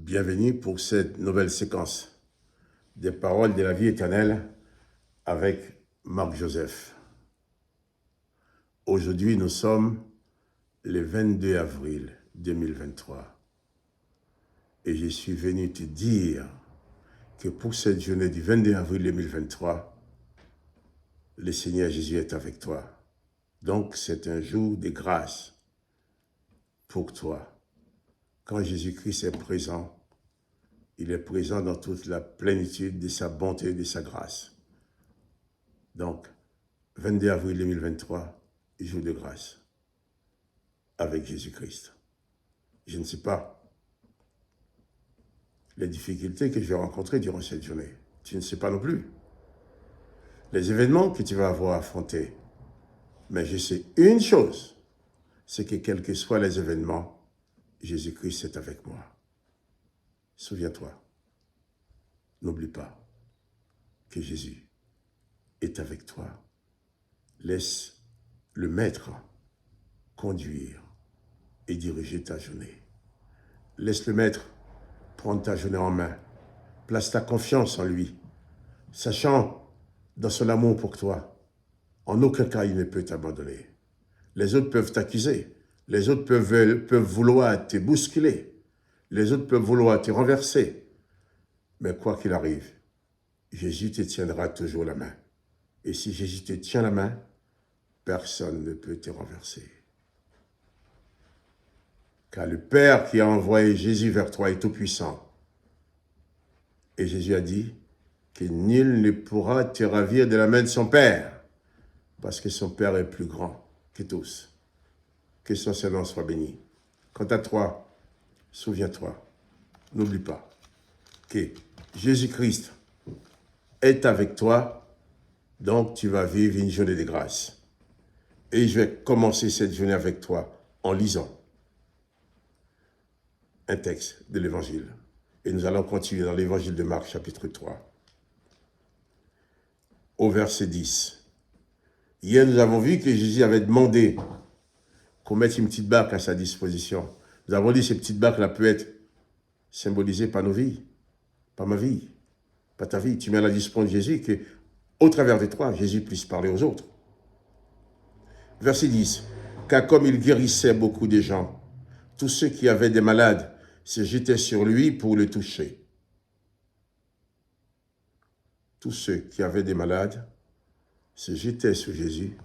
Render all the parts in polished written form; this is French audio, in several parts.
Bienvenue pour cette nouvelle séquence des paroles de la vie éternelle avec Marc Joseph. Aujourd'hui, nous sommes le 22 avril 2023 et je suis venu te dire que pour cette journée du 22 avril 2023, le Seigneur Jésus est avec toi. Donc, c'est un jour de grâce pour toi. Quand Jésus-Christ est présent, il est présent dans toute la plénitude de sa bonté et de sa grâce. Donc, 22 avril 2023, jour de grâce, avec Jésus-Christ. Je ne sais pas les difficultés que je vais rencontrer durant cette journée. Tu ne sais pas non plus les événements que tu vas avoir à affronter. Mais je sais une chose, c'est que quels que soient les événements, Jésus-Christ est avec moi. Souviens-toi, n'oublie pas que Jésus est avec toi. Laisse le Maître conduire et diriger ta journée. Laisse le Maître prendre ta journée en main. Place ta confiance en lui, sachant dans son amour pour toi, en aucun cas il ne peut t'abandonner. Les autres peuvent t'accuser, les autres peuvent vouloir te bousculer, les autres peuvent vouloir te renverser. Mais quoi qu'il arrive, Jésus te tiendra toujours la main. Et si Jésus te tient la main, personne ne peut te renverser. Car le Père qui a envoyé Jésus vers toi est tout-puissant. Et Jésus a dit que nul ne pourra te ravir de la main de son Père, parce que son Père est plus grand que tous. Que son nom soit béni. Quant à toi, souviens-toi, n'oublie pas que Jésus-Christ est avec toi, donc tu vas vivre une journée de grâce. Et je vais commencer cette journée avec toi en lisant un texte de l'Évangile. Et nous allons continuer dans l'Évangile de Marc, chapitre 3, au verset 10. Hier, nous avons vu que Jésus avait demandé qu'on mette une petite barque à sa disposition. Nous avons dit que ces petites barques-là peuvent être symbolisées par nos vies, par ma vie, par ta vie. Tu mets à la disposition de Jésus que, au travers de toi, Jésus puisse parler aux autres. Verset 10. Car comme il guérissait beaucoup de gens, tous ceux qui avaient des malades se jetaient sur lui pour le toucher. Tous ceux qui avaient des malades se jetaient sur Jésus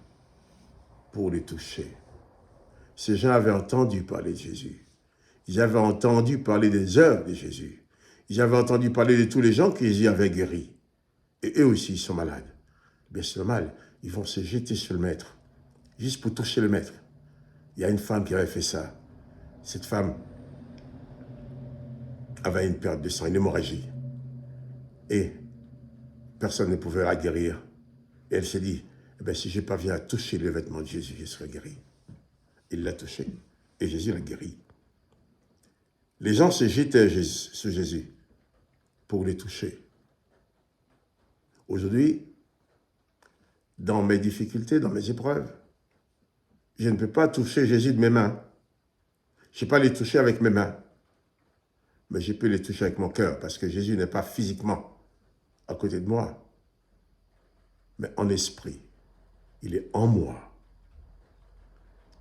pour le toucher. Ces gens avaient entendu parler de Jésus. Ils avaient entendu parler des œuvres de Jésus. Ils avaient entendu parler de tous les gens que Jésus avait guéris. Et eux aussi, ils sont malades. Bien, c'est normal. Ils vont se jeter sur le Maître, juste pour toucher le Maître. Il y a une femme qui avait fait ça. Cette femme avait une perte de sang, une hémorragie. Et personne ne pouvait la guérir. Et elle s'est dit, eh bien, si je parviens à toucher le vêtement de Jésus, je serai guéri. Il l'a touché. Et Jésus l'a guéri. Les gens se jetaient sur Jésus pour les toucher. Aujourd'hui, dans mes difficultés, dans mes épreuves, je ne peux pas toucher Jésus de mes mains. Je ne peux pas les toucher avec mes mains. Mais je peux les toucher avec mon cœur, parce que Jésus n'est pas physiquement à côté de moi, mais en esprit. Il est en moi,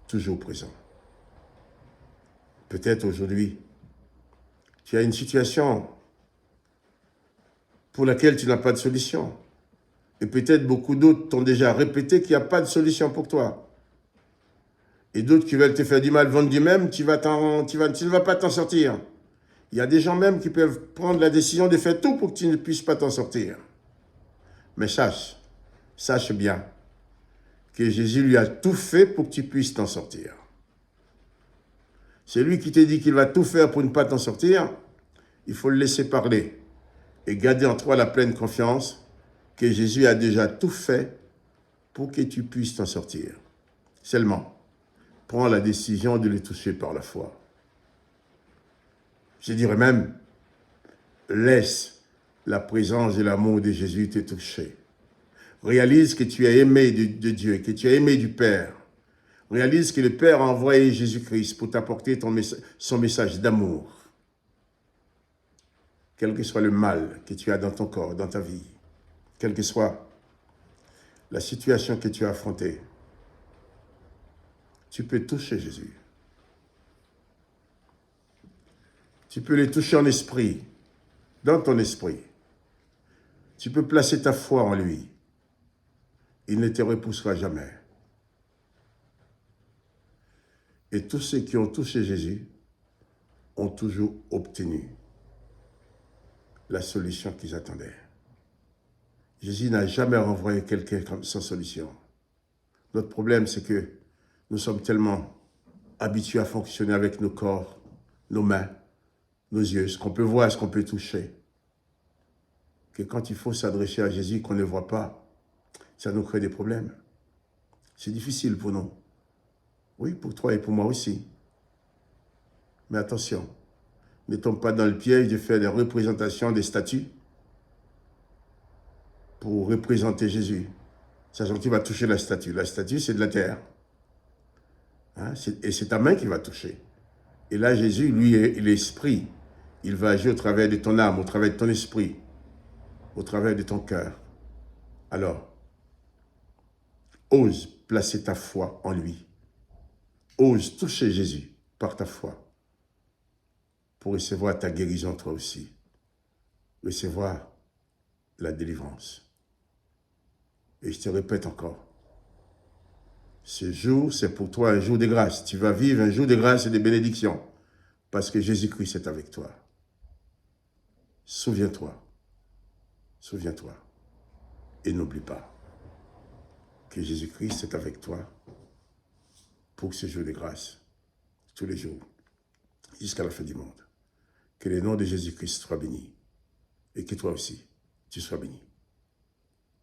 toujours présent. Peut-être aujourd'hui, tu as une situation pour laquelle tu n'as pas de solution. Et peut-être beaucoup d'autres t'ont déjà répété qu'il n'y a pas de solution pour toi. Et d'autres qui veulent te faire du mal vont dire même, tu ne vas pas t'en sortir. Il y a des gens même qui peuvent prendre la décision de faire tout pour que tu ne puisses pas t'en sortir. Mais sache bien que Jésus lui a tout fait pour que tu puisses t'en sortir. C'est lui qui te dit qu'il va tout faire pour ne pas t'en sortir. Il faut le laisser parler et garder en toi la pleine confiance que Jésus a déjà tout fait pour que tu puisses t'en sortir. Seulement, prends la décision de le toucher par la foi. Je dirais même, laisse la présence et l'amour de Jésus te toucher. Réalise que tu es aimé de Dieu, que tu es aimé du Père. Réalise que le Père a envoyé Jésus-Christ pour t'apporter son message d'amour. quel que soit le mal que tu as dans ton corps, dans ta vie, quelle que soit la situation que tu as affrontée, tu peux toucher Jésus. Tu peux les toucher en esprit, dans ton esprit. Tu peux placer ta foi en lui. Il ne te repoussera jamais. Et tous ceux qui ont touché Jésus ont toujours obtenu la solution qu'ils attendaient. Jésus n'a jamais renvoyé quelqu'un sans solution. Notre problème, c'est que nous sommes tellement habitués à fonctionner avec nos corps, nos mains, nos yeux, ce qu'on peut voir, ce qu'on peut toucher, que quand il faut s'adresser à Jésus qu'on ne voit pas, ça nous crée des problèmes. C'est difficile pour nous. Oui, pour toi et pour moi aussi. Mais attention, ne tombe pas dans le piège de faire des représentations des statues pour représenter Jésus. Sachant que tu vas toucher la statue. La statue, c'est de la terre. Hein? Et c'est ta main qui va toucher. Et là, Jésus, lui, est l'esprit. Il va agir au travers de ton âme, au travers de ton esprit, au travers de ton cœur. Alors, ose placer ta foi en lui. Ose toucher Jésus par ta foi pour recevoir ta guérison toi aussi. Recevoir la délivrance. Et je te répète encore, ce jour, c'est pour toi un jour de grâce. Tu vas vivre un jour de grâce et de bénédiction parce que Jésus-Christ est avec toi. Souviens-toi, souviens-toi et n'oublie pas que Jésus-Christ est avec toi pour ce jour de grâce, tous les jours, jusqu'à la fin du monde. Que le nom de Jésus-Christ soit béni et que toi aussi, tu sois béni.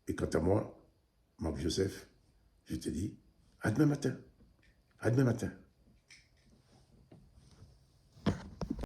Et quant à moi, Marc Joseph, je te dis, à demain matin. À demain matin.